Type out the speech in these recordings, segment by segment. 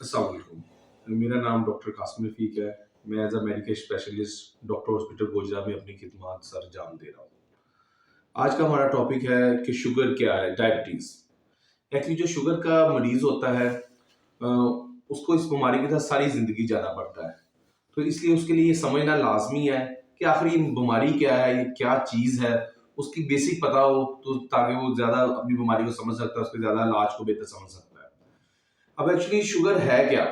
अस्सलाम वालेकुम। मेरा नाम डॉक्टर कासिम रफ़ीक है। मैं as a medical specialist doctor hospital Gojra में अपनी खिदमत सर अंजाम दे रहा हूँ। आज का हमारा टॉपिक है कि शुगर क्या है, डायबिटीज़। एक्चुअली जो शुगर का मरीज़ होता है उसको इस बीमारी के साथ सारी ज़िंदगी जाना पड़ता है। तो इसलिए उसके लिए ये समझना लाज़मी है कि आखिर ये बीमारी क्या है, ये क्या चीज़ है, उसकी बेसिक पता हो तो ताकि वो ज़्यादा अपनी बीमारी को समझ सकता है, उसके ज़्यादा इलाज को बेहतर समझ सकता है। अब एक्चुअली शुगर है क्या?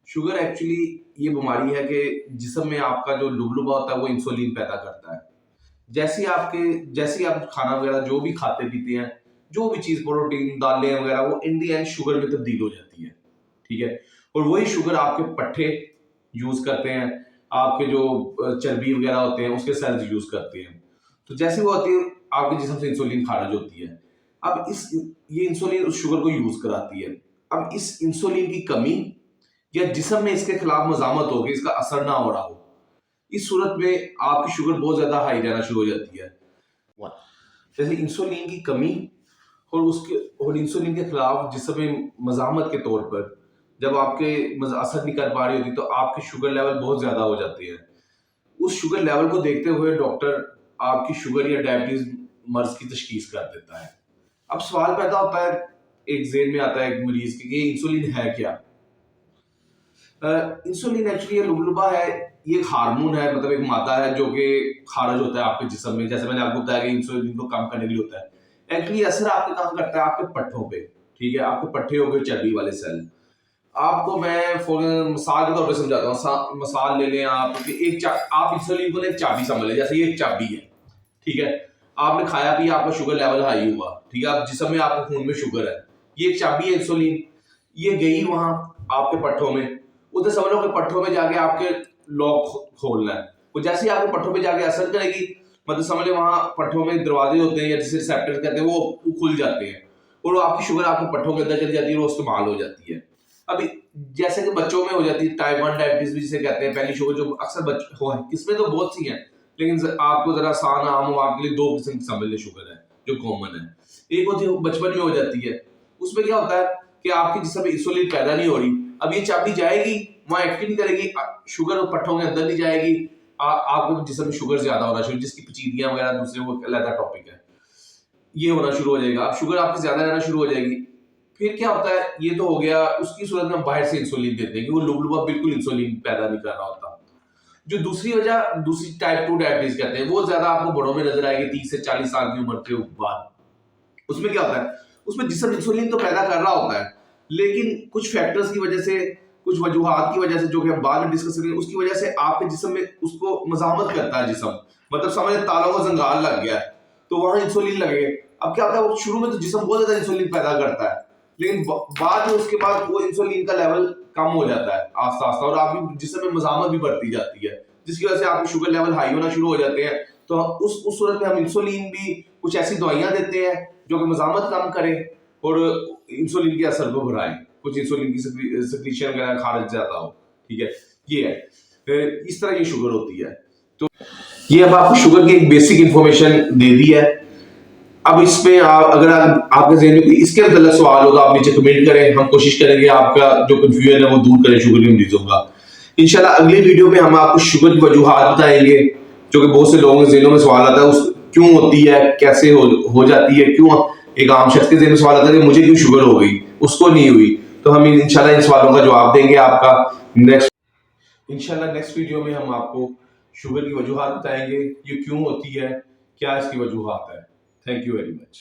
शुगर एक्चुअली ये बीमारी है कि जिस्म में आपका जो लुबलुबा होता है वो इंसुलिन पैदा करता है। जैसे ही आप खाना वगैरह जो भी खाते पीते हैं, जो भी चीज़ प्रोटीन, दालें वगैरह वो इन द एंड शुगर में तब्दील हो जाती है। ठीक है? और वही शुगर आपके पट्ठे यूज़ करते हैं, आपके जो चर्बी वगैरह होते हैं उसके सेल्स यूज़ करते हैं। तो जैसे वो होती है आपके जिस्म से इंसुलिन खारिज होती है। अब इस ये इंसुलिन उस शुगर को यूज़ कराती है। अब इस इंसुलिन की कमी या जिस्म में इसके खिलाफ मज़ामत हो कि इसका असर ना हो रहा हो, इस सूरत में आपकी शुगर बहुत ज़्यादा हाई रहना शुरू हो जाती है। जैसे इंसुलिन की कमी और इंसुलिन के खिलाफ जिस्म में मज़ामत के तौर पर जब आपके असर नहीं कर पा रही होती तो आपके शुगर लेवल बहुत ज़्यादा हो जाते हैं। उस शुगर लेवल को देखते हुए डॉक्टर आपकी शुगर या डायबिटीज़ मर्ज़ की तशख़ीस कर देता है। अब सवाल पैदा होता है, एक ज़हन में आता है एक मरीज़ के कि ये इंसुलिन है क्या? इंसुलिन एक्चुअली लुबलुबा है, ये एक हार्मोन है, मतलब एक मादा है जो कि खारिज होता है आपके जिस्म में। जैसे मैंने आपको बताया कि इंसुलिन को कम करने के लिए होता है। एक्चुअली असर आपके कहाँ करता है? आपके पट्ठों पे, ठीक है? आपके पट्ठे हो गए चर्बी वाले सेल। आपको मैं फॉर मिसाल के तौर पे समझाता हूँ। मिसाल ले लें आप कि आप इंसुलिन को ना एक चाबी समझ लें, जैसे ये एक चाबी है, ठीक है? आपने खाया पिया, आपका शुगर लेवल हाई हुआ, ठीक है? आप जिस्म में आपके खून में शुगर है, ये एक चाबी है इंसुलिन। ये गई वहां आपके पट्ठों में, उधर समझ लो कि पट्ठों में जाके आपके लॉक खोलना है। वो जैसे ही आपके पट्ठों पे जाके असर करेगी, मतलब समझ लो वहां पट्ठों में दरवाजे होते हैं या जिसे रिसेप्टर कहते हैं, वो खुल जाते हैं और वो आपकी शुगर आपके पट्ठों के अंदर चली जाती है और वो इस्तेमाल हो जाती है। अभी जैसे कि बच्चों में हो जाती है टाइप 1 डायबिटीज भी जिसे कहते हैं, पहली शुगर जो अक्सर बच्चों हो है, इसमें तो बहुत सी हैं, लेकिन आपको जरा आसान आम हो आपके लिए दो किस्म की समझ ले शुगर है जो कॉमन है। एक होती है बचपन में हो जाती है, उसमें क्या होता है कि आपके जिस्म में इंसुलिन पैदा नहीं हो रही। अब ये चाबी जाएगी, वहां एक्टिव नहीं करेगी, शुगर पट्ठों के अंदर नहीं जाएगी, आपके जिस्म में शुगर ज्यादा होना शुरू, जिसकी पेचीदगियां वगैरह दूसरे वो अलग टॉपिक है, ये होना शुरू हो जाएगा। अब शुगर आपकी ज्यादा रहना शुरू हो जाएगी। फिर क्या होता है, ये तो हो गया, उसकी सूरत में हम बाहर से इंसुलिन देते हैं कि वो लुबलुबा बिल्कुल इंसुलिन पैदा नहीं कर रहा होता। जो दूसरी वजह, दूसरी टाइप 2 डायबिटीज कहते हैं, वो ज्यादा आपको बड़ों में नजर आएगी 30 से 40 साल की उम्र के बाद। उसमें क्या होता है, उसमें जिस्म इंसुलिन तो पैदा कर रहा होता है, लेकिन कुछ फैक्टर्स की वजह से, कुछ वजूहात की वजह से जो कि हम बाद में डिस्कस करेंगे, उसकी वजह से आपके जिस्म में उसको मज़ाहमत करता है जिस्म। मतलब समझ तालों को जंगाल लग गया है तो वहां इंसुलिन लगे। अब क्या होता है, वो शुरू में तो जिस्म बहुत ज्यादा इंसुलिन पैदा करता है, लेकिन बाद में उसके बाद वो इंसुलिन का लेवल कम हो जाता है आस्ता आस्ता और आपकी जिस्म में मज़ाहमत भी बढ़ती जाती है, जिसकी वजह से आपके शुगर लेवल हाई होना शुरू हो जाते हैं। तो उस सूरत में हम इंसुलिन भी कुछ ऐसी दवाइयां देते हैं जो कि मज़ाहमत कम करें और इंसुलिन के असर को बढ़ाएं, कुछ इंसुलिन की सिक्रीशन वगैरह खारिज ज्यादा हो। ठीक है, ये है, फिर इस तरह की शुगर होती है। तो ये अब आपको शुगर की एक बेसिक इंफॉर्मेशन दे दी है। अब इसमें अगर आपके जहन में इसके मतलब सवाल हो तो आप नीचे कमेंट करें, हम कोशिश करेंगे आपका जो कंफ्यूजन है वो दूर करें शुगर के मरीजों का। इंशाल्लाह अगली वीडियो में हम आपको शुगर की वजूहात बताएंगे, जो कि बहुत से लोगों के जहनों में सवाल आता है उस क्यों होती है, कैसे हो जाती है, क्यों एक आम शख्स के जहन में सवाल आता है कि मुझे क्यों शुगर हो गई, उसको नहीं हुई। तो हम इंशाल्लाह इन सवालों का जवाब देंगे आपका नेक्स्ट वीडियो में। हम आपको शुगर की वजूहात बताएंगे, ये क्यों होती है, क्या इसकी वजूहात है। Thank you very much.